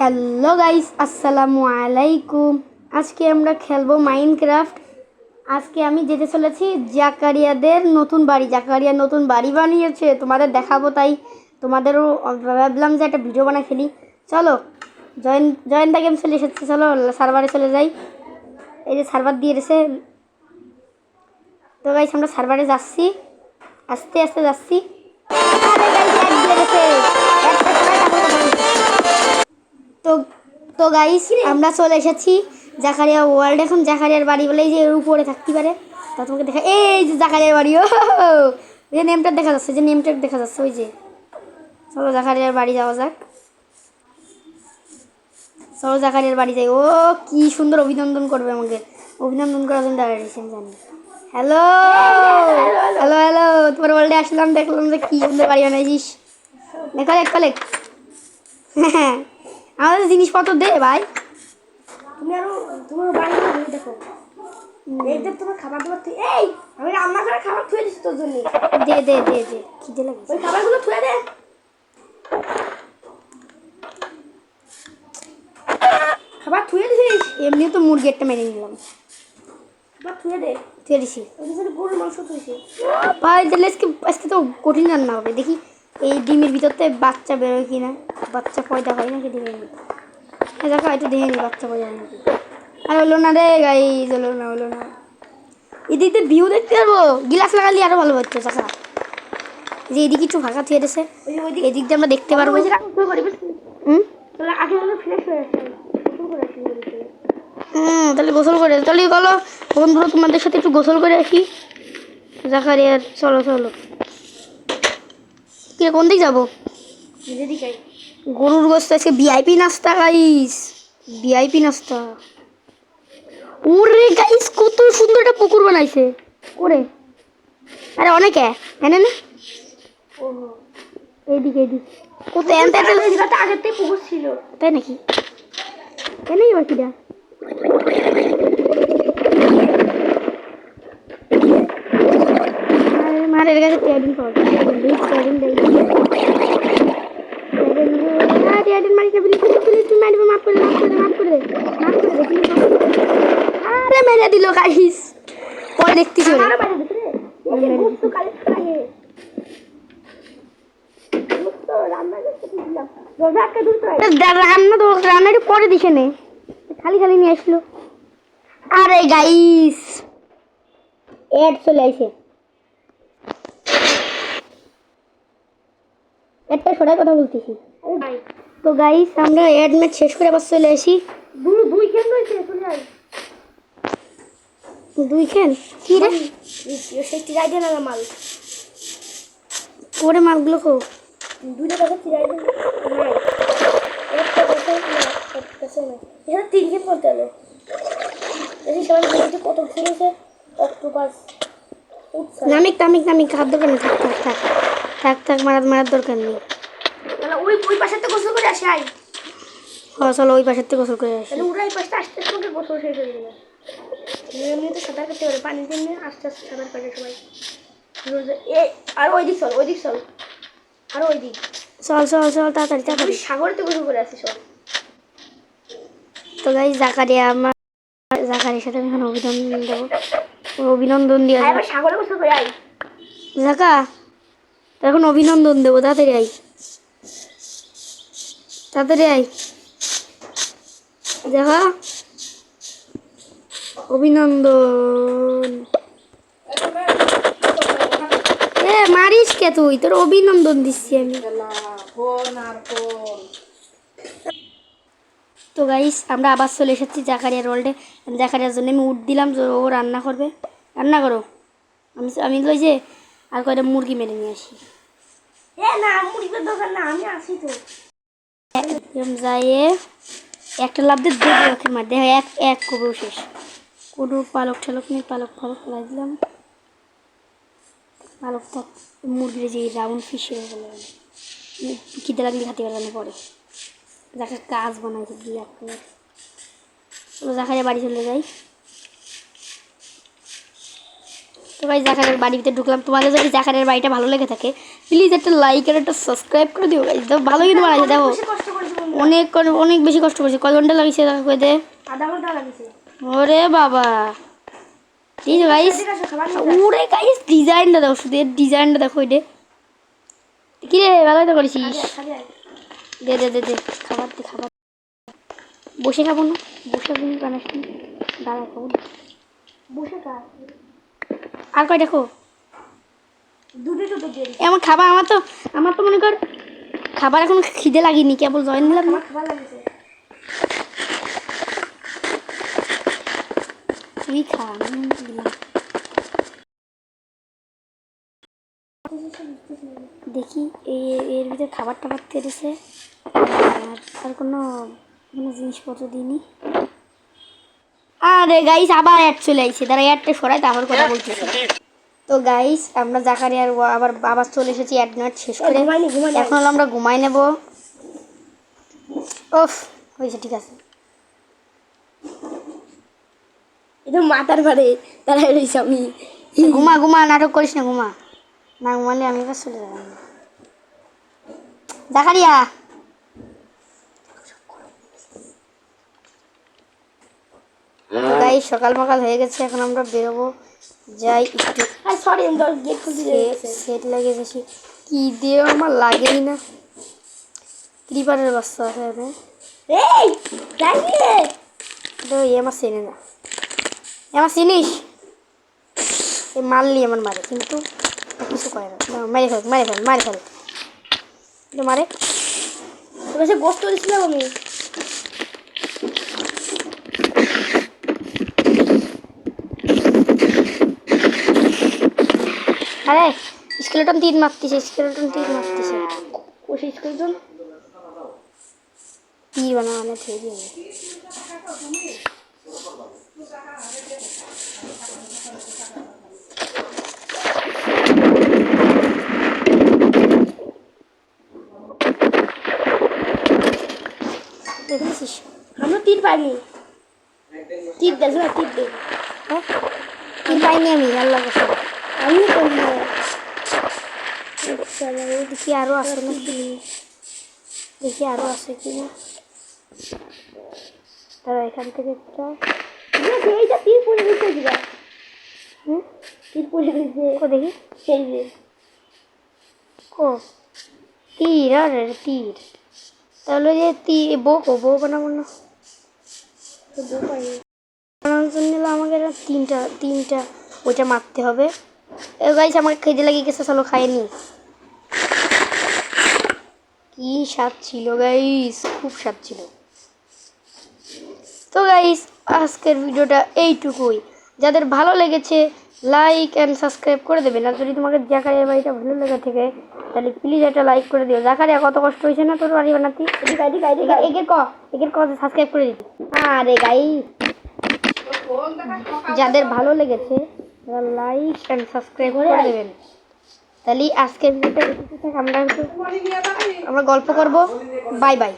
Hello guys, আসসালামু আলাইকুম। আজকে আমরা খেলবো মাইনক্রাফট। আজকে আমি যেতে চলেছি জাকারিয়াদের নতুন বাড়ি। জাকারিয়া নতুন বাড়ি বানিয়েছে, তোমাদের দেখাবো। তাই তোমাদেরও ভাবলাম যে একটা ভিডিও বানাই ফেলি। চলো, জয়েন দ্য গেম চলে এসেছে। চলো সার্ভারে চলে যাই। এই যে সার্ভার দিয়ে এসেছে। তো গাইস আমরা সার্ভারে যাচ্ছি, আস্তে আস্তে যাচ্ছি। আরে গাইস অ্যাড দিয়ে গেছে। তো তো গাইস আমরা চলে এসেছি জাকারিয়া ওয়ার্ল্ড। এখন জাকারিয়ার বাড়ি বলে এই যে এর উপরে থাকতে পারে। তা তোমাকে দেখা, এই যে জাকারিয়ার বাড়ি। ও যে নেমটা দেখা যাচ্ছে, যে নেমটা দেখা যাচ্ছে ওই যে। চলো জাকারিয়ার বাড়ি যাওয়া যাক। চলো জাকারিয়ার বাড়ি যাই। ও কি সুন্দর অভিনন্দন করবে আমাকে। অভিনন্দন করার জন্য দাঁড়িয়েছি আমি জানি। হ্যালো হ্যালো হ্যালো, তোমার ওয়ার্ল্ডে আসলাম, দেখলাম যে কি সুন্দর বাড়ি বানাইছিস। কালেক্ট হ্যাঁ, আমাদের জিনিসপত্র দে ভাই। তুমি আরো তোমার বাড়ি দেখো। এইদের তোমার খাবার দাবার তুই, এই আমি রান্না করে খাবার থুয়ে দিছি তোর জন্য। দে দে দে দে, খিদে লাগে। ওই খাবারগুলো থুয়ে দে। খাবার থুয়ে দিছিস? এমনিও তো মুরগি একটা মেরে নিলাম। খাবার থুয়ে দে। থুয়ে দিছি ওই যে গরুর মাংস থুইছি। ভাই। তাহলে আজকে তো কঠিন রান্না হবে। দেখি এই ডিমের ভিতর থেকে বাচ্চা বেরোয় কিনা। বাচ্চা পয়দা হয় নাকি ডিমের ভিতর? হ্যাঁ দেখো, একটু দেখে নি বাচ্চা পয়দা হয় নাকি। আর হলো না রে গাইস, হলো না। এদিক দিয়ে ভিউ দেখতে পারবো। গিলাস লাগালে আরো ভালো হচ্ছে চাকা। যে এদিকে একটু ফাঁকা থুয়ে দিয়েছে, এদিক দিয়ে আমরা দেখতে পারবো। তোরা আগে ফ্রেশ হয়ে আসছে। তাহলে গোসল করে, তাহলে বলো বন্ধুরা তোমাদের সাথে একটু গোসল করে আসি। জাকারিয়ার চলো চলো। কে কোন দিক যাবো? যেদিকে গরুর গোস্ত আজকে ভিআইপি নাস্তা গাইস, ভিআইপি নাস্তা। ওরে গাইস কত সুন্দর একটা পুকুর বানাইছে করে। আরে অনেকে হ্যাঁ না, এইদিকে কত আগের থেকে পুকুর ছিল, তাই নাকি? কেনই বাকিটা মারের কাছে ট্রেডিং পাওয়া যায়। ট্রেডিং দেয় আরে মেরে দিল গাইস। পরে দেখতেছি রান্না একটু পরে দিছে নে, খালি খালি নিয়ে আসলো। আরে গাইস এড চলে আইছে। একটা সরাই কথা বলতেছি। তো গাইস আমরা এড ম্যাচ শেষ করে আবার চলে আসি। দুই খেল রয়েছে, চলে যাই। দুই খেল কি রে? সেই চিরাই দিয়ে না মাল করে মালগুলো খো। দুইটা কথা চিরাই দিয়ে নাই, একটা কথা না, একটা কথা না। এখানে তিন খেল করতে হলো। এই সবাই বলতে কত খেলেছে। অক্টোপাস নামিক হাত দরকার নেই। থাক মারার দরকার নেই। তাহলে ওই পাশের থেকে গোসল করে আসে। আই চলো ওই পাশের থেকে গোসল করে আসি। তাহলে ওরা এই পাশটা আসতে তোমাকে গোসল শেষ হয়ে গেল। এমনি তো সাঁতার কাটতে পারে, পানি দিয়ে আস্তে আস্তে সাঁতার কাটে সবাই। আর ওই দিক চল আর ওই দিক চল তাড়াতাড়ি। সাগরে তো গোসল করে আসি সব। তো গাইস জাকারিয়ার সাথে আমি এখন অভিনন্দন দেবো। অভিনন্দন দিয়ে সাগরে গোসল করে আই। জাকা এখন অভিনন্দন দেবো। তাড়াতাড়ি আই দেখা অভিনন্দন। মারিস কে তুই? তোর অভিনন্দন দিচ্ছি আমি। তো গাইস আমরা আবার চলে এসেছি জাকারিয়ার ওয়ার্ল্ডে। জাকারিয়ার জন্য আমি উঠ দিলাম যে ও রান্না করবে। রান্না করো। আমি ওই যে আর কয়টা মুরগি মেরে নিয়ে আসি। না মুরগির দোকান না, আমি আসি তো। যাইয়ে একটা লাভ দিয়ে দুটো ওকে মার দেখ। এক কবেও শেষ। কোনো পালক ঠালক নেই, পালক ফেলাই দিলাম। পালক থাক। মুরগির যে রাউন্ড ফিশ হয়ে গেল, খিদে লাগলে খাতে পারবে না পরে। যাকে কাজ বানাইছে ব্ল্যাক কালার। চলো জাকারিয়া বাড়ি চলে যাই। তো ভাই জাকারের বাড়ির ভিতরে ঢুকলাম। তোমাদের যদি জাকারের বাড়িটা ভালো লেগে থাকে প্লিজ একটা লাইক আর একটা সাবস্ক্রাইব করে দিও গাইস। ভালো কিন্তু বানাইছে দেখো, বেশি কষ্ট করেছি বন্ধু। অনেক অনেক বেশি কষ্ট করেছে। কয় ঘন্টা লাগিয়েছে দেখো কই দে। আধা ঘন্টা লাগিয়েছে। ওরে বাবা, ঠিক আছে গাইস। ঠিক আছে, খাবার নিয়ে যাই। ওরে গাইস ডিজাইনটা দেখো, শুধু এর ডিজাইনটা দেখো এটা। কি রে ভালোই তো করেছিস। খাবি আয়। দে দে দে দে খাবার দে খাবার। বসে খাবো না, বসে তুমি বানাস দাঁড়া খাবো না। বসে খা। আর কয় দেখো দুধে তো দিয়ে দিই। আমার খাবার, আমার তো মনে কর খাবার এখন খিদে লাগেনি, কেবল জয়েন দিলাম না। আমার খাবার লাগিয়েছে। তুই খা, আমি দিলাম। দেখি এর ভিতরে খাবার টাবার তেরেছে আর কোনো জিনিসপত্র দিইনি। আরে গাইস আবার অ্যাড চলে আইছে, তারা অ্যাডটা সরাই তারপর কথা বলতেছে। তো গাইস আমরা জাকারিয়ার আবার চলে এসেছি অ্যাড নাট শেষ করে। এখন হলো আমরা ঘুমাই নেব। ওফ হয়েছে, ঠিক আছে। এটা মাথার ঘরে দাঁড়ায় রয়েছি আমি। ঘুমা ঘুমা, নাটক করিস না, ঘুমা। না ঘুমালে আমি এবার চলে যাবো। জাকারিয়া গাইস সকাল মকাল হয়ে গেছে, এখন আমরা বেরোবো। যাই একটু সরি আমি গেট খুলতে গেছে। সেট লাগিয়ে গেছি, কি দিয়ে আমার লাগেই না। ক্রিপারের বাচ্চা আছে এখানে। এই লাগিয়ে তো আমার চেনে না, আমার চিনিস, এ মারলি আমার মারে, কিন্তু কিছু করে না। মারে ফেল মারে ফেল মারে ফেল, মারে। তোর কাছে গোস্ত দিছিলাম আমি। আরে স্কেলেটন তীর মারতেছে, স্কেলেটন তীর মারতেছে। কোশিশ করছেন তীর বানানো ঠিক আছে। দেখেছিস আমরা তীর পাইনি। তীর দেখ না, তীর দে। হ্যাঁ তীর পাইনি আমি, আল্লাহ কথা। আমি করি না। দেখি আরো আছে না, দেখি আরো আছে কিনা। তারা এখান থেকে একটা এইটা তীর পড়ে গেছে দিবা। হুম তীর পড়ে গেছে। কো দেখি, সেই যে কো তীর, আরে তীর। তাহলে যে তীর বউ বানাবো না, তো বউ পাইনি। বানানোর জন্য আমাকে তিনটা ওইটা মারতে হবে। গাইস আমাকে খেতে লেগে গেছে, চলো খাইনি। কি স্বাদ ছিল গাইস, খুব স্বাদ ছিল। তো গাইস আজকের ভিডিওটা এইটুকুই। যাদের ভালো লেগেছে লাইক অ্যান্ড সাবস্ক্রাইব করে দেবেন। আর যদি তোমাকে জাকারিয়ার বাড়িটা ভালো লেগে থাকে তাহলে প্লিজ একটা লাইক করে দিও। জাকারিয়া কত কষ্ট হয়েছে না তোর বাড়ি বানাতে। এগের কথা সাবস্ক্রাইব করে দিতি। আরে গাইস যাদের ভালো লেগেছে তারা লাইক অ্যান্ড সাবস্ক্রাইব করে দেবেন। তাহলে আজকের ভিডিওটা আমরা গল্প করব। Bye bye.